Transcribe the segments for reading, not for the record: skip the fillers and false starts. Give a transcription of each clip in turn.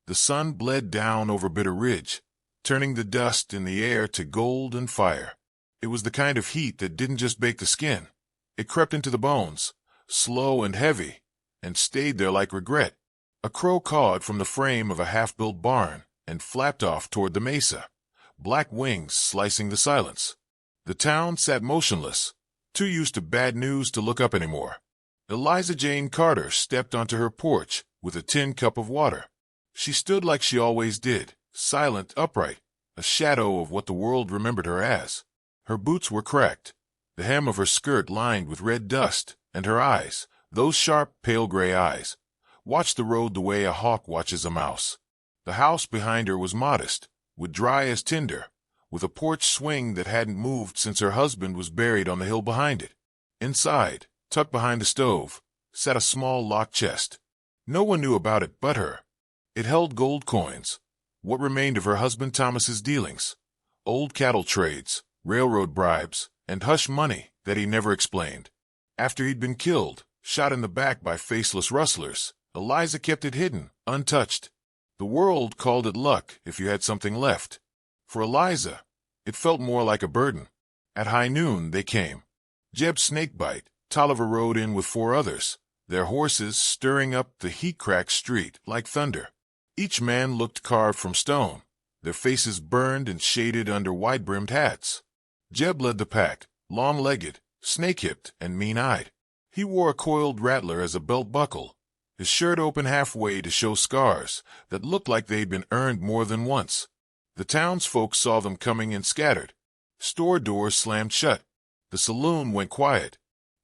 The sun bled down over Bitter Ridge, turning the dust in the air to gold and fire. It was the kind of heat that didn't just bake the skin. It crept into the bones, slow and heavy, and stayed there like regret. A crow cawed from the frame of a half-built barn and flapped off toward the mesa, black wings slicing the silence. The town sat motionless, too used to bad news to look up anymore. Eliza Jane Carter stepped onto her porch with a tin cup of water. She stood like she always did, silent, upright, a shadow of what the world remembered her as. Her boots were cracked, the hem of her skirt lined with red dust, and her eyes, those sharp, pale gray eyes, watched the road the way a hawk watches a mouse. The house behind her was modest, wood dry as tinder, with a porch swing that hadn't moved since her husband was buried on the hill behind it. Inside, tucked behind the stove, sat a small locked chest. No one knew about it but her. It held gold coins, what remained of her husband Thomas's dealings, old cattle trades, railroad bribes, and hush money that he never explained. After he'd been killed, shot in the back by faceless rustlers, Eliza kept it hidden, untouched. The world called it luck if you had something left. For Eliza, it felt more like a burden. At high noon they came. Jeb Snakebite, Tolliver rode in with 4 others, their horses stirring up the heat-cracked street like thunder. Each man looked carved from stone, their faces burned and shaded under wide-brimmed hats. Jeb led the pack, long-legged, snake-hipped, and mean-eyed. He wore a coiled rattler as a belt buckle, his shirt open halfway to show scars that looked like they'd been earned more than once. The townsfolk saw them coming and scattered. Store doors slammed shut. The saloon went quiet.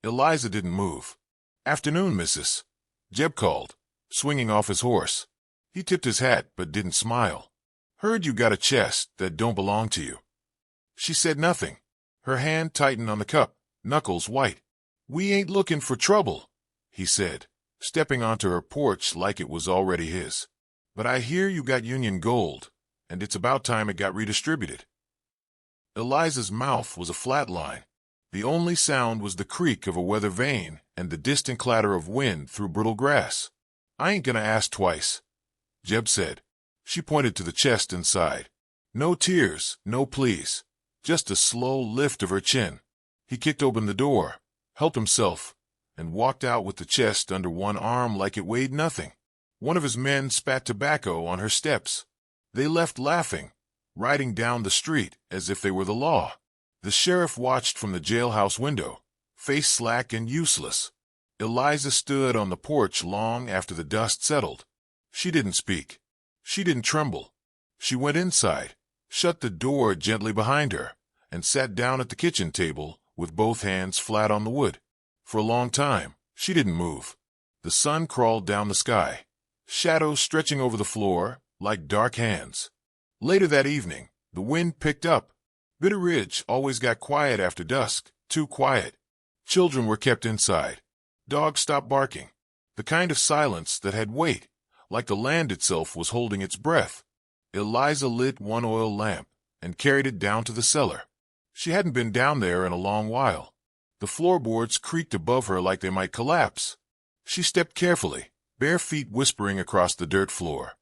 Eliza didn't move. "Afternoon, missus," Jeb called, swinging off his horse. He tipped his hat but didn't smile. "Heard you got a chest that don't belong to you." She said nothing. Her hand tightened on the cup, knuckles white. "We ain't looking for trouble," he said, stepping onto her porch like it was already his. "But I hear you got Union gold, and it's about time it got redistributed." Eliza's mouth was a flat line. The only sound was the creak of a weather vane and the distant clatter of wind through brittle grass. "I ain't gonna ask twice," Jeb said. She pointed to the chest inside. No tears, no pleas, just a slow lift of her chin. He kicked open the door, helped himself, and walked out with the chest under one arm like it weighed nothing. One of his men spat tobacco on her steps. They left laughing, riding down the street as if they were the law. The sheriff watched from the jailhouse window, face slack and useless. Eliza stood on the porch long after the dust settled. She didn't speak. She didn't tremble. She went inside, shut the door gently behind her, and sat down at the kitchen table with both hands flat on the wood. For a long time, she didn't move. The sun crawled down the sky, shadows stretching over the floor like dark hands. Later that evening, the wind picked up. Bitter Ridge always got quiet after dusk, too quiet. Children were kept inside. Dogs stopped barking, the kind of silence that had weight, like the land itself was holding its breath. Eliza lit one oil lamp and carried it down to the cellar. She hadn't been down there in a long while. The floorboards creaked above her like they might collapse. She stepped carefully, bare feet whispering across the dirt floor.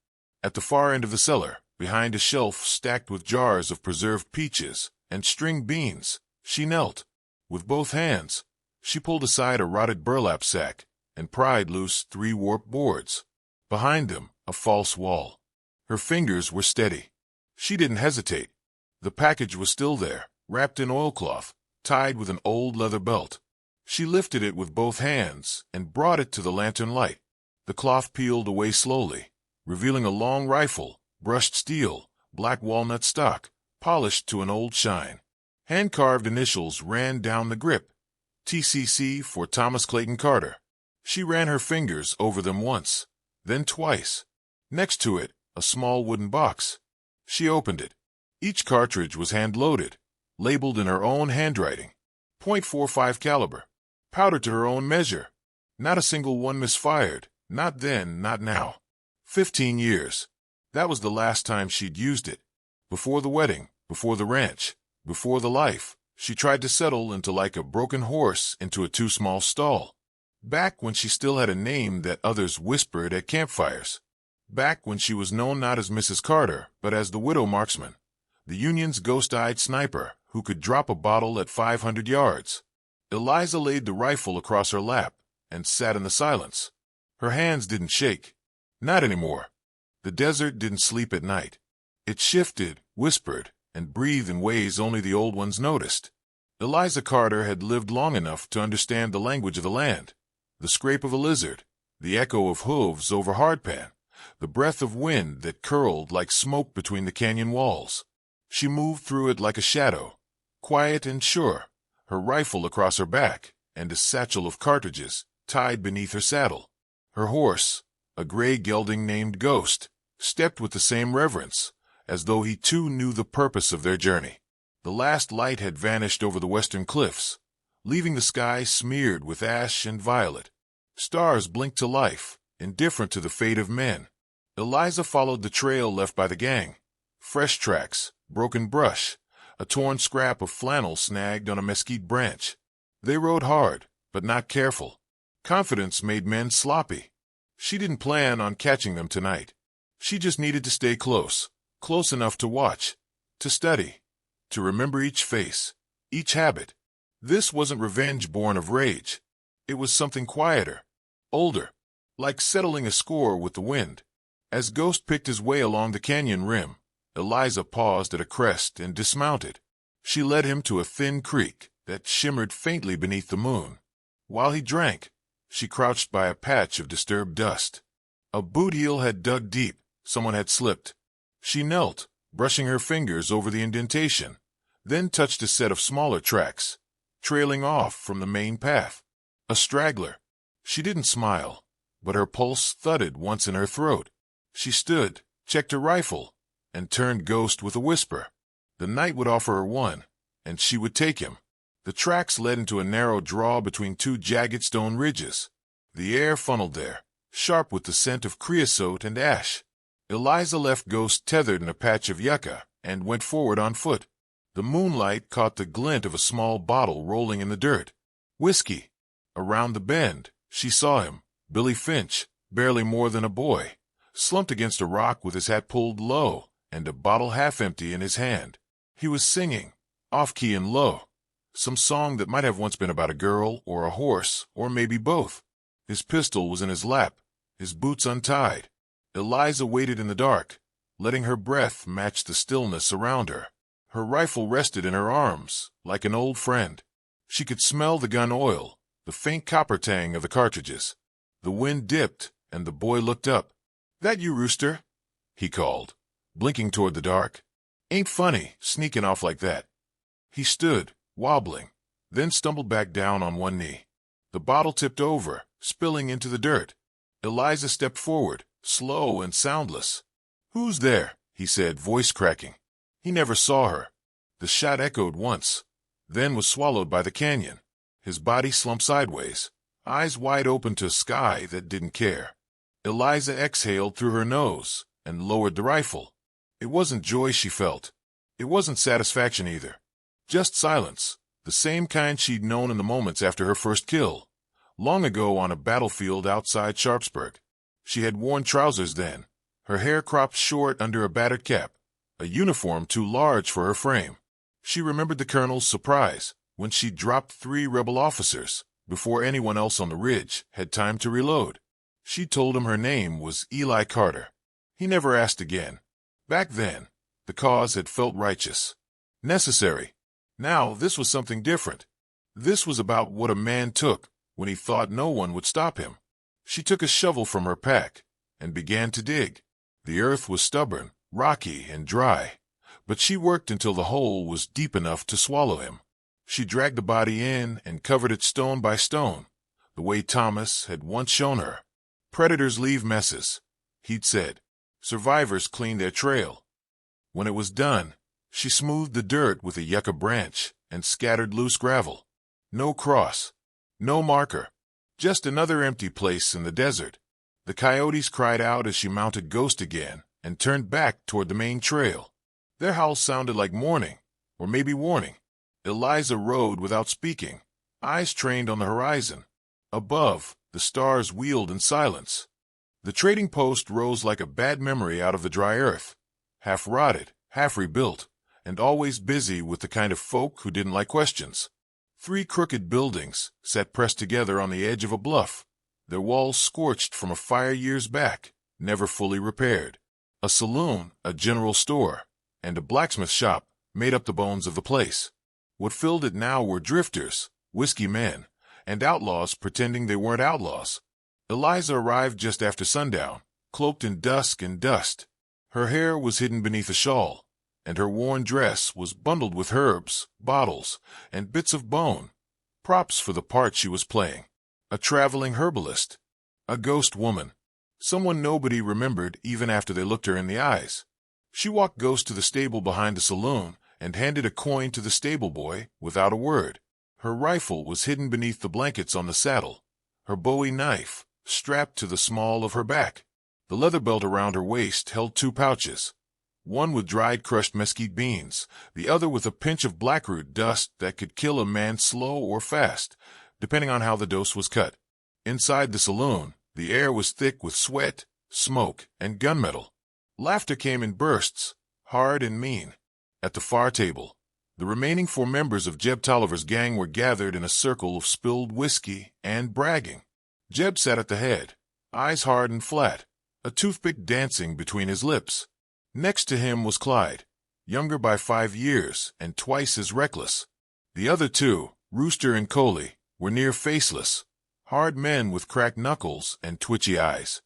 At the far end of the cellar, behind a shelf stacked with jars of preserved peaches and string beans, she knelt. With both hands, she pulled aside a rotted burlap sack and pried loose 3 warped boards. Behind them, a false wall. Her fingers were steady. She didn't hesitate. The package was still there, wrapped in oilcloth, tied with an old leather belt. She lifted it with both hands and brought it to the lantern light. The cloth peeled away slowly, revealing a long rifle, brushed steel, black walnut stock, polished to an old shine. Hand-carved initials ran down the grip. TCC for Thomas Clayton Carter. She ran her fingers over them once, then twice. Next to it, a small wooden box. She opened it. Each cartridge was hand-loaded, labeled in her own handwriting. .45 caliber. Powder to her own measure. Not a single one misfired. Not then, not now. 15 years. That was the last time she'd used it. Before the wedding, before the ranch, before the life, she tried to settle into like a broken horse into a too small stall. Back when she still had a name that others whispered at campfires. back when she was known not as Mrs. Carter, but as the Widow Marksman, the Union's ghost-eyed sniper who could drop a bottle at 500 yards. Eliza laid the rifle across her lap and sat in the silence. Her hands didn't shake. Not anymore. The desert didn't sleep at night. It shifted, whispered, and breathed in ways only the old ones noticed. Eliza Carter had lived long enough to understand the language of the land, the scrape of a lizard, the echo of hooves over hardpan, the breath of wind that curled like smoke between the canyon walls. She moved through it like a shadow, quiet and sure, her rifle across her back and a satchel of cartridges tied beneath her saddle. Her horse, a gray gelding named Ghost, stepped with the same reverence, as though he too knew the purpose of their journey. The last light had vanished over the western cliffs, leaving the sky smeared with ash and violet. Stars blinked to life, indifferent to the fate of men. Eliza followed the trail left by the gang. Fresh tracks, broken brush, a torn scrap of flannel snagged on a mesquite branch. They rode hard, but not careful. Confidence made men sloppy. She didn't plan on catching them tonight. She just needed to stay close, close enough to watch, to study, to remember each face, each habit. This wasn't revenge born of rage. It was something quieter, older, like settling a score with the wind. As Ghost picked his way along the canyon rim, Eliza paused at a crest and dismounted. She led him to a thin creek that shimmered faintly beneath the moon. While he drank, she crouched by a patch of disturbed dust. A boot heel had dug deep. Someone had slipped. She knelt, brushing her fingers over the indentation, then touched a set of smaller tracks, trailing off from the main path. A straggler. She didn't smile, but her pulse thudded once in her throat. She stood, checked her rifle, and turned Ghost with a whisper. The night would offer her one, and she would take him. The tracks led into a narrow draw between two jagged stone ridges. The air funneled there, sharp with the scent of creosote and ash. Eliza left Ghost tethered in a patch of yucca and went forward on foot. The moonlight caught the glint of a small bottle rolling in the dirt. Whiskey. Around the bend, she saw him, Billy Finch, barely more than a boy, slumped against a rock with his hat pulled low and a bottle half empty in his hand. He was singing, off-key and low, some song that might have once been about a girl or a horse or maybe both. His pistol was in his lap, his boots untied. Eliza waited in the dark, letting her breath match the stillness around her. Her rifle rested in her arms, like an old friend. She could smell the gun oil, the faint copper tang of the cartridges. The wind dipped, and the boy looked up. "That you, Rooster?" he called, blinking toward the dark. "Ain't funny, sneaking off like that." He stood, wobbling, then stumbled back down on one knee. The bottle tipped over, spilling into the dirt. Eliza stepped forward, slow and soundless. "Who's there?" he said, voice cracking. He never saw her. The shot echoed once, then was swallowed by the canyon. His body slumped sideways, eyes wide open to a sky that didn't care. Eliza exhaled through her nose and lowered the rifle. It wasn't joy she felt. It wasn't satisfaction either. Just silence, the same kind she'd known in the moments after her first kill, long ago on a battlefield outside Sharpsburg. She had worn trousers then, her hair cropped short under a battered cap, a uniform too large for her frame. She remembered the colonel's surprise when she dropped 3 rebel officers before anyone else on the ridge had time to reload. She told him her name was Eli Carter. He never asked again. Back then, the cause had felt righteous, necessary. Now this was something different. This was about what a man took when he thought no one would stop him. She took a shovel from her pack and began to dig. The earth was stubborn, rocky, and dry, but she worked until the hole was deep enough to swallow him. She dragged the body in and covered it stone by stone, the way Thomas had once shown her. Predators leave messes, he'd said. Survivors clean their trail. When it was done, she smoothed the dirt with a yucca branch and scattered loose gravel. No cross, no marker, just another empty place in the desert. The coyotes cried out as she mounted Ghost again and turned back toward the main trail. Their howls sounded like mourning, or maybe warning. Eliza rode without speaking, eyes trained on the horizon. Above, the stars wheeled in silence. The trading post rose like a bad memory out of the dry earth, half rotted, half rebuilt, and always busy with the kind of folk who didn't like questions. 3 crooked buildings sat pressed together on the edge of a bluff, their walls scorched from a fire years back, never fully repaired. A saloon, a general store, and a blacksmith shop made up the bones of the place. What filled it now were drifters, whiskey men, and outlaws pretending they weren't outlaws. Eliza arrived just after sundown, cloaked in dusk and dust. Her hair was hidden beneath a shawl, and her worn dress was bundled with herbs, bottles, and bits of bone, props for the part she was playing. A traveling herbalist. A ghost woman. Someone nobody remembered even after they looked her in the eyes. She walked Ghost to the stable behind the saloon and handed a coin to the stable boy without a word. Her rifle was hidden beneath the blankets on the saddle, her Bowie knife strapped to the small of her back. The leather belt around her waist held 2 pouches, one with dried crushed mesquite beans, the other with a pinch of blackroot dust that could kill a man slow or fast, depending on how the dose was cut. Inside the saloon, the air was thick with sweat, smoke, and gunmetal. Laughter came in bursts, hard and mean. At the far table, the remaining 4 members of Jeb Tolliver's gang were gathered in a circle of spilled whiskey and bragging. Jeb sat at the head, eyes hard and flat, a toothpick dancing between his lips. Next to him was Clyde, younger by 5 years and twice as reckless. The other 2, Rooster and Coley, were near faceless, hard men with cracked knuckles and twitchy eyes.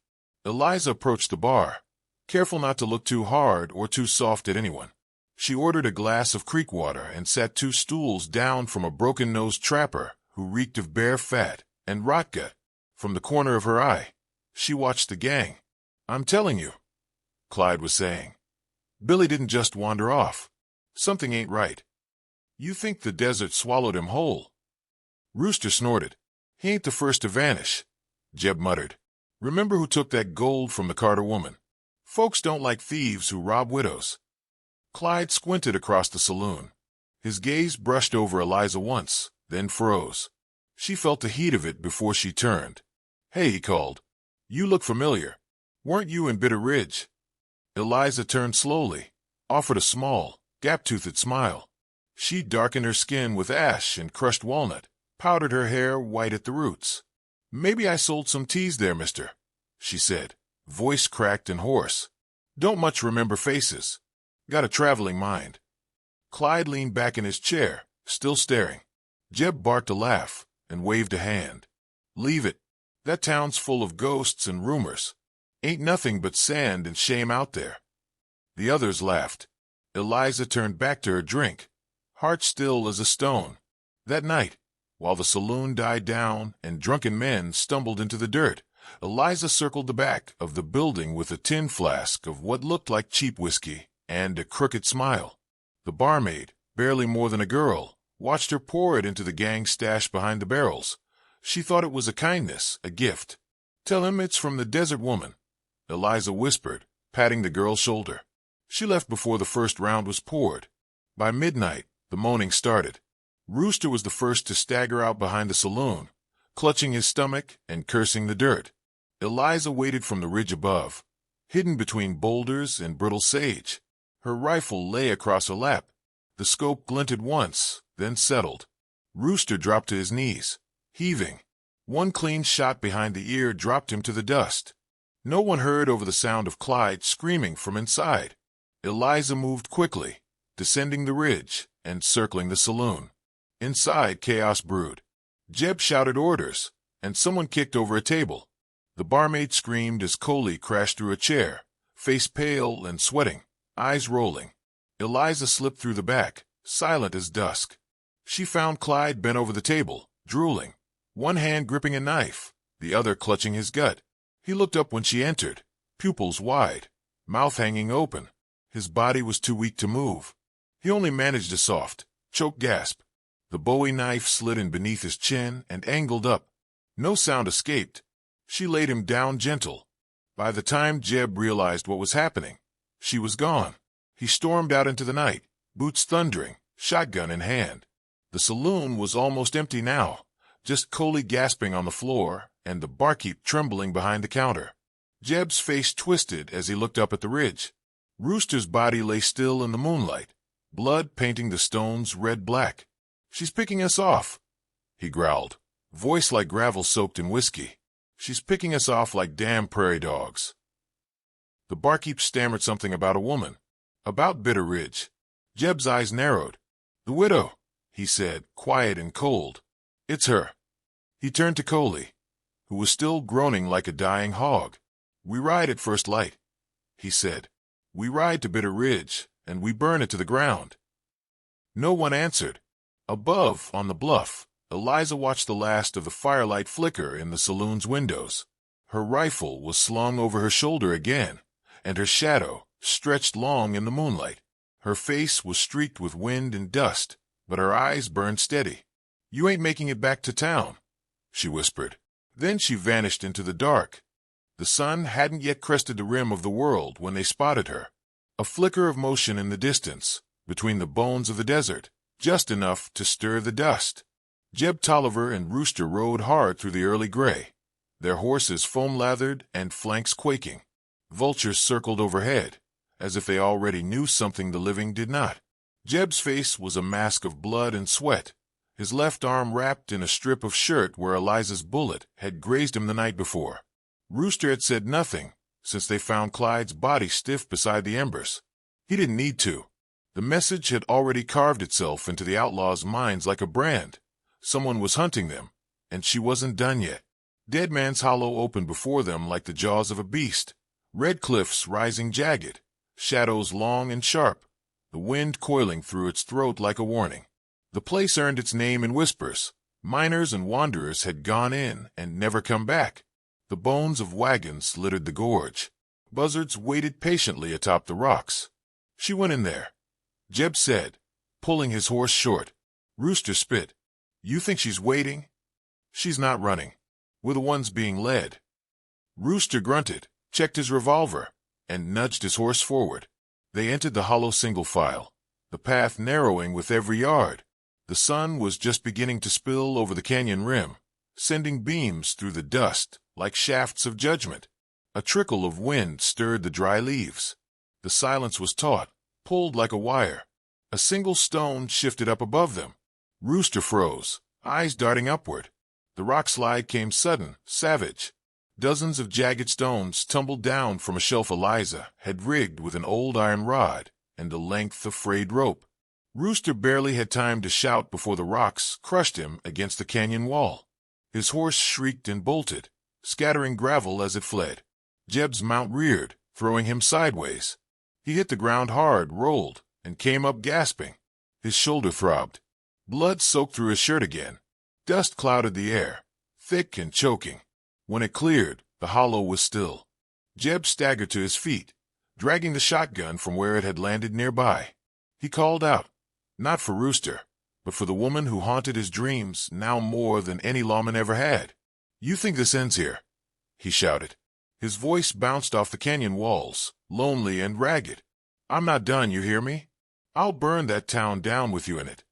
Eliza approached the bar, careful not to look too hard or too soft at anyone. She ordered a glass of creek water and sat 2 stools down from a broken-nosed trapper who reeked of bear fat and rot gut. From the corner of her eye, she watched the gang. "I'm telling you," Clyde was saying. "Billy didn't just wander off. Something ain't right. You think the desert swallowed him whole?" Rooster snorted. "He ain't the first to vanish," Jeb muttered. "Remember who took that gold from the Carter woman? Folks don't like thieves who rob widows." Clyde squinted across the saloon. His gaze brushed over Eliza once, then froze. She felt the heat of it before she turned. "Hey," he called. "You look familiar. Weren't you in Bitter Ridge?" Eliza turned slowly, offered a small, gap-toothed smile. She darkened her skin with ash and crushed walnut, powdered her hair white at the roots. "Maybe I sold some teas there, mister," she said, voice cracked and hoarse. "Don't much remember faces. Got a traveling mind." Clyde leaned back in his chair, still staring. Jeb barked a laugh and waved a hand. "Leave it. That town's full of ghosts and rumors. Ain't nothing but sand and shame out there." The others laughed. Eliza turned back to her drink, heart still as a stone. That night, while the saloon died down and drunken men stumbled into the dirt, Eliza circled the back of the building with a tin flask of what looked like cheap whiskey and a crooked smile. The barmaid, barely more than a girl, watched her pour it into the gang stash behind the barrels. She thought it was a kindness, a gift. "Tell him it's from the desert woman," Eliza whispered, patting the girl's shoulder. She left before the first round was poured. By midnight, the moaning started. Rooster was the first to stagger out behind the saloon, clutching his stomach and cursing the dirt. Eliza waited from the ridge above, hidden between boulders and brittle sage. Her rifle lay across her lap. The scope glinted once, then settled. Rooster dropped to his knees, heaving. One clean shot behind the ear dropped him to the dust. No one heard over the sound of Clyde screaming from inside. Eliza moved quickly, descending the ridge and circling the saloon. Inside, chaos brewed. Jeb shouted orders, and someone kicked over a table. The barmaid screamed as Coley crashed through a chair, face pale and sweating, eyes rolling. Eliza slipped through the back, silent as dusk. She found Clyde bent over the table, drooling, one hand gripping a knife, the other clutching his gut. He looked up when she entered, pupils wide, mouth hanging open. His body was too weak to move. He only managed a soft, choked gasp. The Bowie knife slid in beneath his chin and angled up. No sound escaped. She laid him down gentle. By the time Jeb realized what was happening, she was gone. He stormed out into the night, boots thundering, shotgun in hand. The saloon was almost empty now, just Coley gasping on the floor and the barkeep trembling behind the counter. Jeb's face twisted as he looked up at the ridge. Rooster's body lay still in the moonlight, blood painting the stones red-black. "She's picking us off," he growled, voice like gravel soaked in whiskey. "She's picking us off like damn prairie dogs." The barkeep stammered something about a woman, about Bitter Ridge. Jeb's eyes narrowed. "The widow," he said, quiet and cold. "It's her." He turned to Coley, who was still groaning like a dying hog. "We ride at first light," he said. "We ride to Bitter Ridge, and we burn it to the ground." No one answered. Above, on the bluff, Eliza watched the last of the firelight flicker in the saloon's windows. Her rifle was slung over her shoulder again, and her shadow stretched long in the moonlight. Her face was streaked with wind and dust, but her eyes burned steady. "You ain't making it back to town," she whispered. Then she vanished into the dark. The sun hadn't yet crested the rim of the world when they spotted her. A flicker of motion in the distance, between the bones of the desert, just enough to stir the dust. Jeb Tolliver and Rooster rode hard through the early gray, their horses foam-lathered and flanks quaking. Vultures circled overhead, as if they already knew something the living did not. Jeb's face was a mask of blood and sweat, his left arm wrapped in a strip of shirt where Eliza's bullet had grazed him the night before. Rooster had said nothing since they found Clyde's body stiff beside the embers. He didn't need to. The message had already carved itself into the outlaws' minds like a brand. Someone was hunting them, and she wasn't done yet. Dead Man's Hollow opened before them like the jaws of a beast, red cliffs rising jagged, shadows long and sharp, the wind coiling through its throat like a warning. The place earned its name in whispers. Miners and wanderers had gone in and never come back. The bones of wagons littered the gorge. Buzzards waited patiently atop the rocks. "She went in there," Jeb said, pulling his horse short. Rooster spit. "You think she's waiting? She's not running. We're the ones being led." Rooster grunted, checked his revolver, and nudged his horse forward. They entered the hollow single file, the path narrowing with every yard. The sun was just beginning to spill over the canyon rim, sending beams through the dust like shafts of judgment. A trickle of wind stirred the dry leaves. The silence was taut, pulled like a wire. A single stone shifted up above them. Rooster froze, eyes darting upward. The rock slide came sudden, savage. Dozens of jagged stones tumbled down from a shelf Eliza had rigged with an old iron rod and a length of frayed rope. Rooster barely had time to shout before the rocks crushed him against the canyon wall. His horse shrieked and bolted, scattering gravel as it fled. Jeb's mount reared, throwing him sideways. He hit the ground hard, rolled, and came up gasping. His shoulder throbbed. Blood soaked through his shirt again. Dust clouded the air, thick and choking. When it cleared, the hollow was still. Jeb staggered to his feet, dragging the shotgun from where it had landed nearby. He called out, not for Rooster, but for the woman who haunted his dreams now more than any lawman ever had. "You think this ends here?" he shouted. His voice bounced off the canyon walls, lonely and ragged. "I'm not done, you hear me? I'll burn that town down with you in it."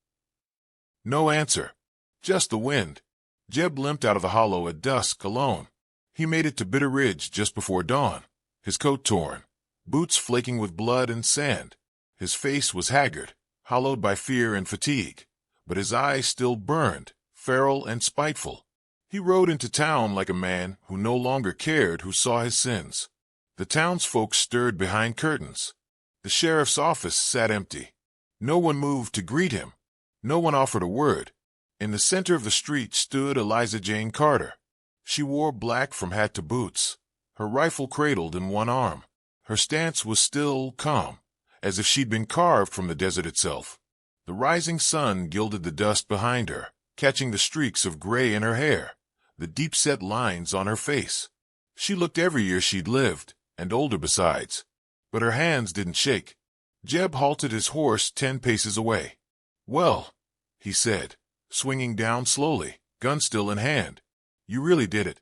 No answer. Just the wind. Jeb limped out of the hollow at dusk alone. He made it to Bitter Ridge just before dawn, his coat torn, boots flaking with blood and sand. His face was haggard, hollowed by fear and fatigue, but his eyes still burned, feral and spiteful. He rode into town like a man who no longer cared who saw his sins. The townsfolk stirred behind curtains. The sheriff's office sat empty. No one moved to greet him. No one offered a word. In the center of the street stood Eliza Jane Carter. She wore black from hat to boots, her rifle cradled in one arm. Her stance was still calm, as if she'd been carved from the desert itself. The rising sun gilded the dust behind her, catching the streaks of gray in her hair, the deep-set lines on her face. She looked every year she'd lived, and older besides. But her hands didn't shake. Jeb halted his horse 10 paces away. "Well," he said, swinging down slowly, gun still in hand. "You really did it.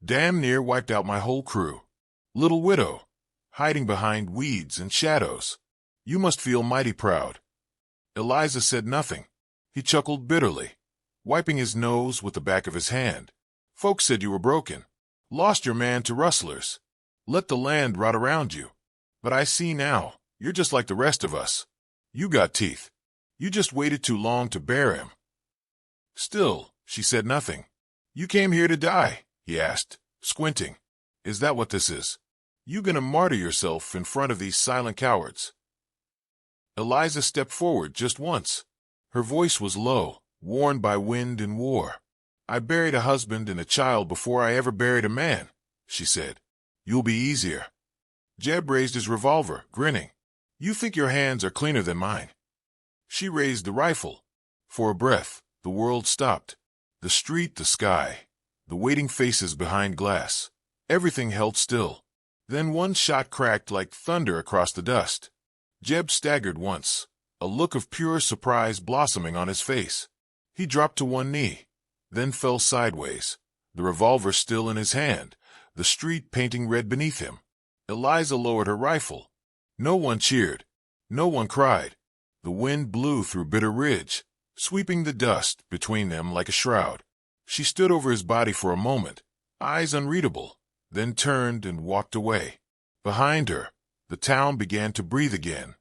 Damn near wiped out my whole crew. Little widow, hiding behind weeds and shadows. You must feel mighty proud." Eliza said nothing. He chuckled bitterly, wiping his nose with the back of his hand. "Folks said you were broken. Lost your man to rustlers. Let the land rot around you. But I see now, you're just like the rest of us. You got teeth. You just waited too long to bear him." Still, she said nothing. "You came here to die?" he asked, squinting. "Is that what this is? You gonna martyr yourself in front of these silent cowards?" Eliza stepped forward just once. Her voice was low, worn by wind and war. "I buried a husband and a child before I ever buried a man," she said. "You'll be easier." Jeb raised his revolver, grinning. "You think your hands are cleaner than mine." She raised the rifle. For a breath, the world stopped. The street, the sky, the waiting faces behind glass. Everything held still. Then one shot cracked like thunder across the dust. Jeb staggered once, a look of pure surprise blossoming on his face. He dropped to one knee, then fell sideways, the revolver still in his hand, the street painting red beneath him. Eliza lowered her rifle. No one cheered. No one cried. The wind blew through Bitter Ridge, sweeping the dust between them like a shroud. She stood over his body for a moment, eyes unreadable, then turned and walked away. Behind her, the town began to breathe again.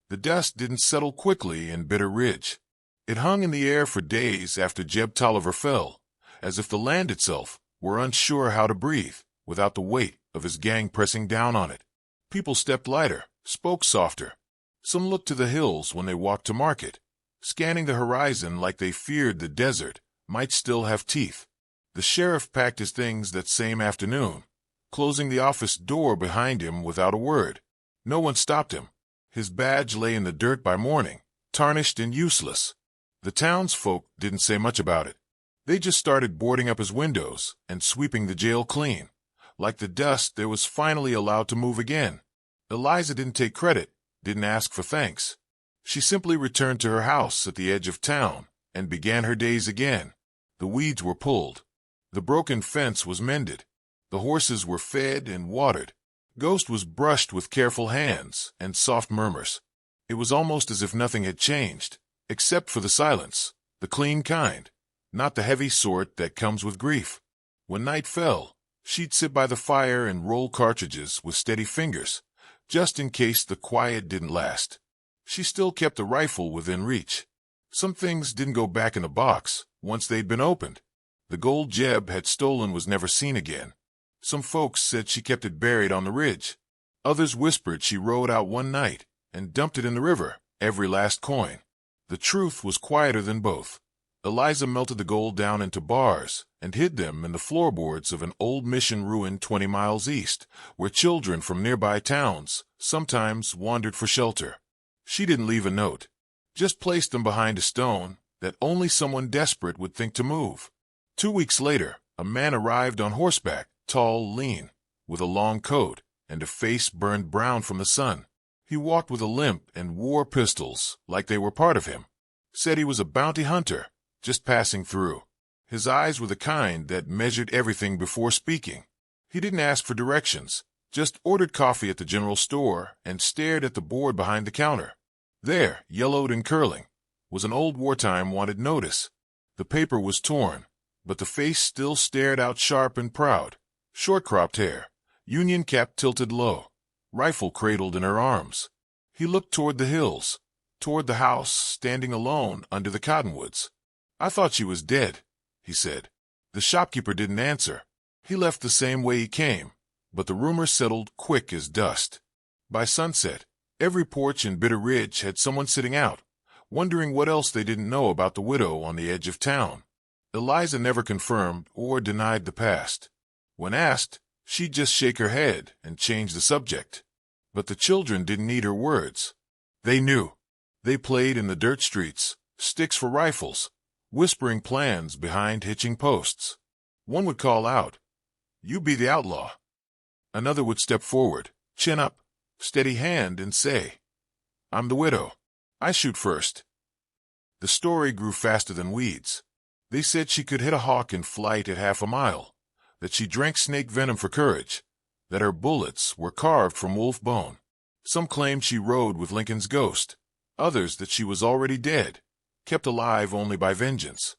The dust didn't settle quickly in Bitter Ridge. It hung in the air for days after Jeb Tolliver fell, as if the land itself were unsure how to breathe without the weight of his gang pressing down on it. People stepped lighter, spoke softer. Some looked to the hills when they walked to market, scanning the horizon like they feared the desert might still have teeth. The sheriff packed his things that same afternoon, closing the office door behind him without a word. No one stopped him. His badge lay in the dirt by morning, tarnished and useless. The townsfolk didn't say much about it. They just started boarding up his windows and sweeping the jail clean. Like the dust, there was finally allowed to move again. Eliza didn't take credit, didn't ask for thanks. She simply returned to her house at the edge of town and began her days again. The weeds were pulled. The broken fence was mended. The horses were fed and watered. Ghost was brushed with careful hands and soft murmurs. It was almost as if nothing had changed, except for the silence, the clean kind, not the heavy sort that comes with grief. When night fell, she'd sit by the fire and roll cartridges with steady fingers, just in case the quiet didn't last. She still kept the rifle within reach. Some things didn't go back in the box once they'd been opened. The gold Jeb had stolen was never seen again. Some folks said she kept it buried on the ridge. Others whispered she rode out one night and dumped it in the river, every last coin. The truth was quieter than both. Eliza melted the gold down into bars and hid them in the floorboards of an old mission ruin 20 miles east, where children from nearby towns sometimes wandered for shelter. She didn't leave a note, just placed them behind a stone that only someone desperate would think to move. 2 weeks later, a man arrived on horseback, tall, lean, with a long coat and a face burned brown from the sun. He walked with a limp and wore pistols like they were part of him. Said he was a bounty hunter, just passing through. His eyes were the kind that measured everything before speaking. He didn't ask for directions, just ordered coffee at the general store and stared at the board behind the counter. There, yellowed and curling, was an old wartime wanted notice. The paper was torn, but the face still stared out sharp and proud. Short-cropped hair, union cap tilted low, rifle cradled in her arms. He looked toward the hills, toward the house standing alone under the cottonwoods. "I thought she was dead," he said. The shopkeeper didn't answer. He left the same way he came, but the rumor settled quick as dust. By sunset, every porch in Bitter Ridge had someone sitting out, wondering what else they didn't know about the widow on the edge of town. Eliza never confirmed or denied the past. When asked, she'd just shake her head and change the subject. But the children didn't need her words. They knew. They played in the dirt streets, sticks for rifles, whispering plans behind hitching posts. One would call out, "You be the outlaw." Another would step forward, chin up, steady hand, and say, "I'm the widow. I shoot first." The story grew faster than weeds. They said she could hit a hawk in flight at half a mile, that she drank snake venom for courage, that her bullets were carved from wolf bone. Some claimed she rode with Lincoln's ghost, others that she was already dead, kept alive only by vengeance.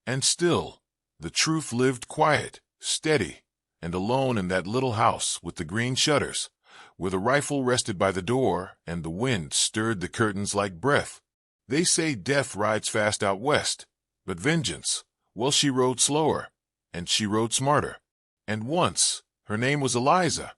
And still, the truth lived quiet, steady, and alone in that little house with the green shutters, where the rifle rested by the door and the wind stirred the curtains like breath. They say death rides fast out west, but vengeance, well, she rode slower, and she rode smarter. And once, her name was Eliza,